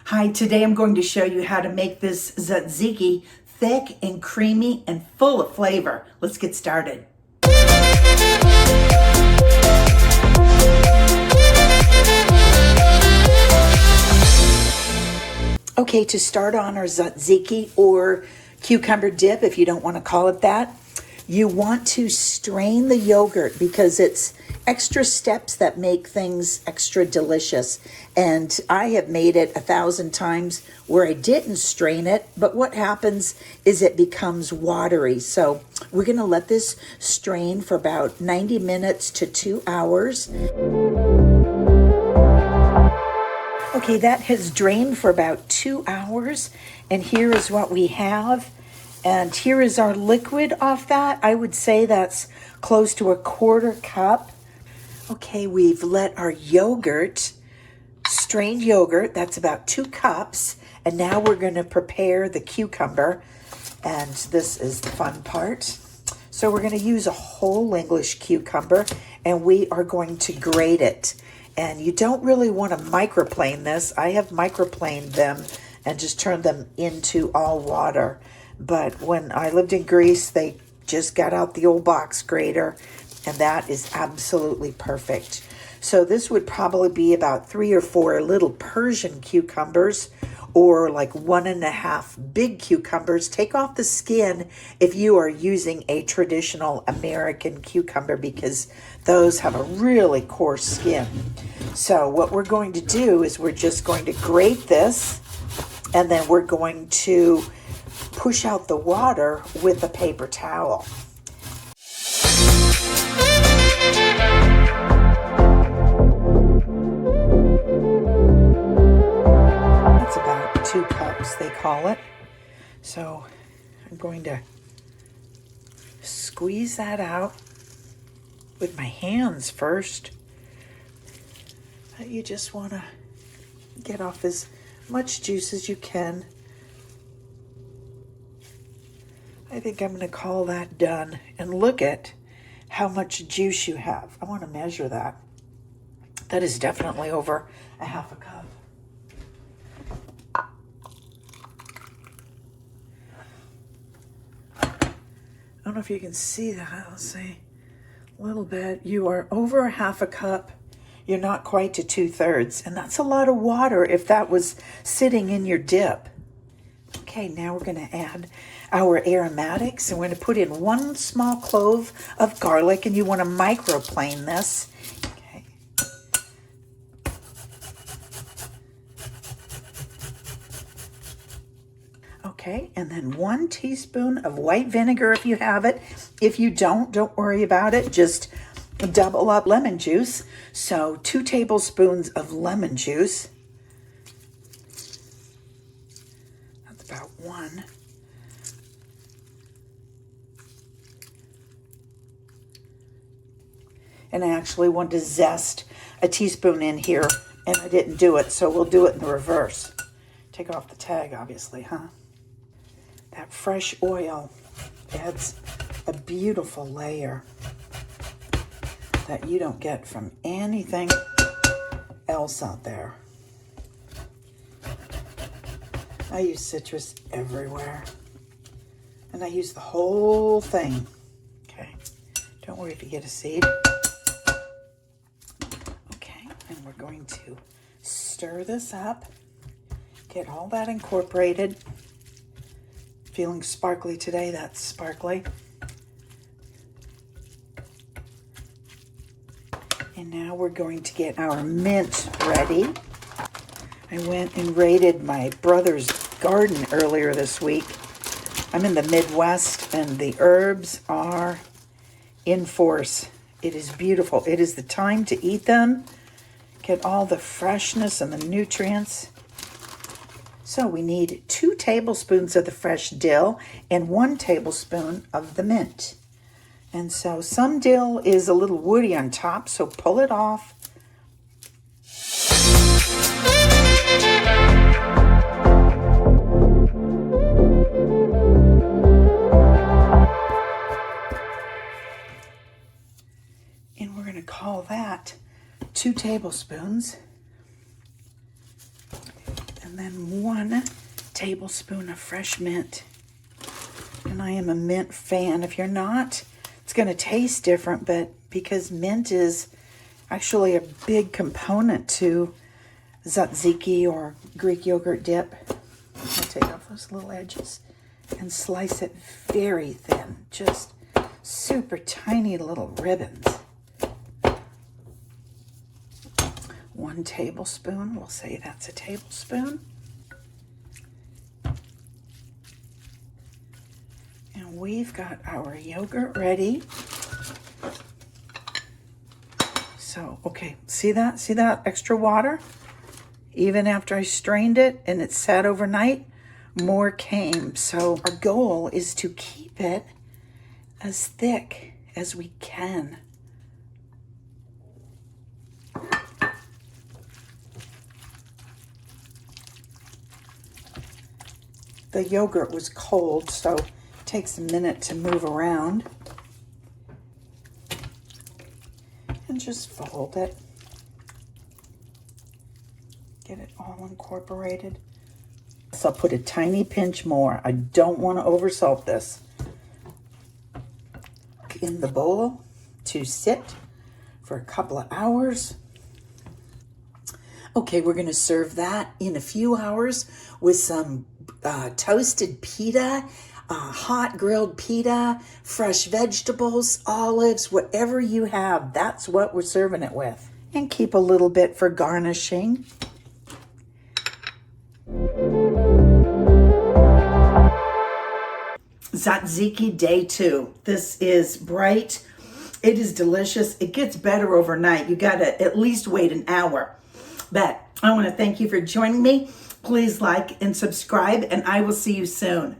Hi, today I'm going to show you how to make this tzatziki thick and creamy and full of flavor. Let's get started. Okay, to start on our tzatziki or cucumber dip, if you don't want to call it that, you want to strain the yogurt because it's extra steps that make things extra delicious. And I have made it 1,000 times where I didn't strain it, but what happens is it becomes watery. So we're going to let this strain for about 90 minutes to 2 hours. Okay, that has drained for about 2 hours, and here is what we have. And here is our liquid off that. I would say that's close to 1/4 cup. Okay, we've let our yogurt, strained yogurt, that's about 2 cups. And now we're going to prepare the cucumber. And this is the fun part. So we're going to use a whole English cucumber, and we are going to grate it. And you don't really want to microplane this. I have microplaned them and just turned them into all water. But when I lived in Greece, they just got out the old box grater, and that is absolutely perfect. So this would probably be about 3 or 4 little Persian cucumbers, or like 1.5 big cucumbers. Take off the skin if you are using a traditional American cucumber, because those have a really coarse skin. So what we're going to do is we're just going to grate this, and then we're going to push out the water with a paper towel. That's about 2 cups, they call it. So I'm going to squeeze that out with my hands first. You just want to get off as much juice as you can. I think I'm going to call that done. And look at how much juice you have. I want to measure that. That is definitely over 1/2 cup. I don't know if you can see that. I'll say a little bit. You are over 1/2 cup. You're not quite to 2/3. And that's a lot of water if that was sitting in your dip. Okay, now we're going to add our aromatics, and we're going to put in 1 small clove of garlic, and you want to microplane this. Okay. Okay, and then 1 teaspoon of white vinegar if you have it. If you don't worry about it. Just double up lemon juice. So 2 tablespoons of lemon juice. About 1. And I actually want to zest a teaspoon in here, and I didn't do it, so we'll do it in the reverse. Take off the tag, obviously, huh? That fresh oil adds a beautiful layer that you don't get from anything else out there. I use citrus everywhere, and I use the whole thing. Okay, don't worry if you get a seed. Okay, and we're going to stir this up, get all that incorporated. Feeling sparkly today, that's sparkly. And now we're going to get our mint ready. I went and raided my brother's garden earlier this week. I'm in the Midwest, and the herbs are in force. It is beautiful. It is the time to eat them. Get all the freshness and the nutrients. So we need 2 tablespoons of the fresh dill and 1 tablespoon of the mint. And so some dill is a little woody on top, so pull it off. And we're going to call that 2 tablespoons. And And then 1 tablespoon of fresh mint. And I am a mint fan. If you're not, it's going to taste different, but because mint is actually a big component to tzatziki or Greek yogurt dip, I'll take off those little edges and slice it very thin, just super tiny little ribbons. 1 tablespoon, we'll say that's a tablespoon. And we've got our yogurt ready. So, okay, see that? See that extra water? Even after I strained it and it sat overnight, more came. So our goal is to keep it as thick as we can. The yogurt was cold, so it takes a minute to move around. And just fold it. Get it all incorporated. So I'll put a tiny pinch more. I don't want to oversalt this. In the bowl to sit for a couple of hours. Okay, we're going to serve that in a few hours with some toasted pita, hot grilled pita, fresh vegetables, olives, whatever you have. That's what we're serving it with. And keep a little bit for garnishing. Tzatziki day 2. This is bright. It is delicious. It gets better overnight. You got to at least wait an hour. But I want to thank you for joining me. Please like and subscribe, and I will see you soon.